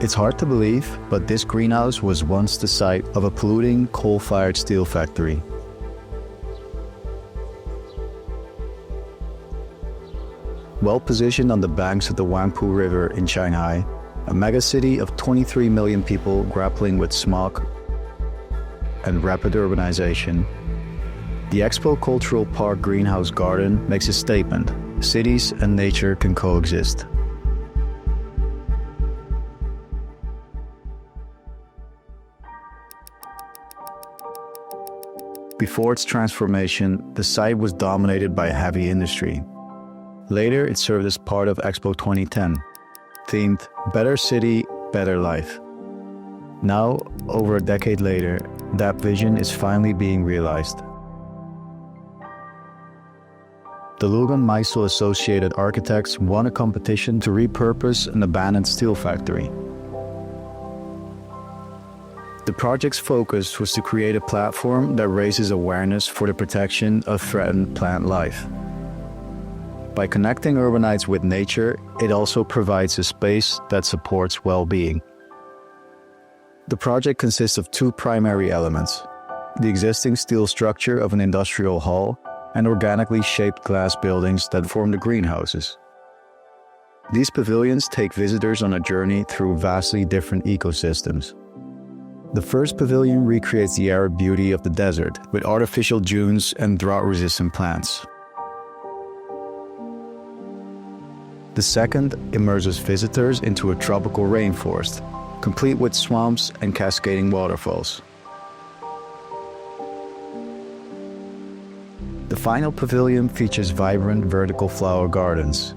It's hard to believe, but this greenhouse was once the site of a polluting coal-fired steel factory. Well positioned on the banks of the Huangpu River in Shanghai, a megacity of 23 million people grappling with smog and rapid urbanization, the Expo Cultural Park Greenhouse Garden makes a statement: cities and nature can coexist. Before its transformation, the site was dominated by heavy industry. Later, it served as part of Expo 2010, themed Better City, Better Life. Now, over a decade later, that vision is finally being realized. Delugan Meissl Associated Architects won a competition to repurpose an abandoned steel factory. The project's focus was to create a platform that raises awareness for the protection of threatened plant life. By connecting urbanites with nature, it also provides a space that supports well-being. The project consists of two primary elements: the existing steel structure of an industrial hall and organically shaped glass buildings that form the greenhouses. These pavilions take visitors on a journey through vastly different ecosystems. The first pavilion recreates the arid beauty of the desert with artificial dunes and drought-resistant plants. The second immerses visitors into a tropical rainforest, complete with swamps and cascading waterfalls. The final pavilion features vibrant vertical flower gardens.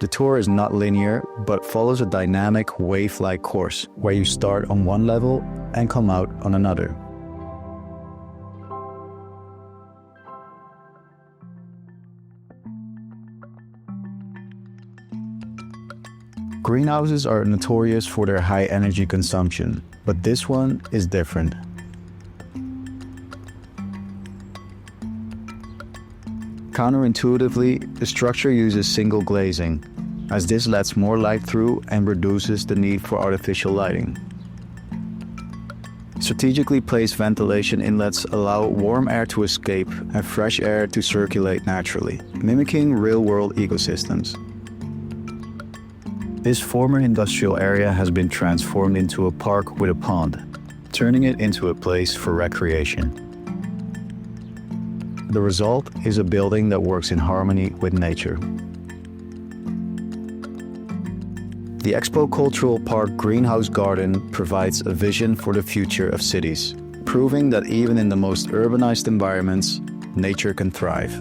The tour is not linear, but follows a dynamic wave-like course, where you start on one level and come out on another. Greenhouses are notorious for their high energy consumption, but this one is different. Counterintuitively, the structure uses single glazing, as this lets more light through and reduces the need for artificial lighting. Strategically placed ventilation inlets allow warm air to escape and fresh air to circulate naturally, mimicking real-world ecosystems. This former industrial area has been transformed into a park with a pond, turning it into a place for recreation. The result is a building that works in harmony with nature. The Expo Cultural Park Greenhouse Garden provides a vision for the future of cities, proving that even in the most urbanized environments, nature can thrive.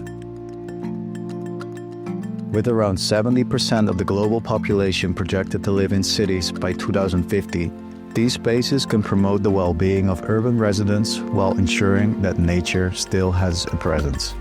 With around 70% of the global population projected to live in cities by 2050, these spaces can promote the well-being of urban residents while ensuring that nature still has a presence.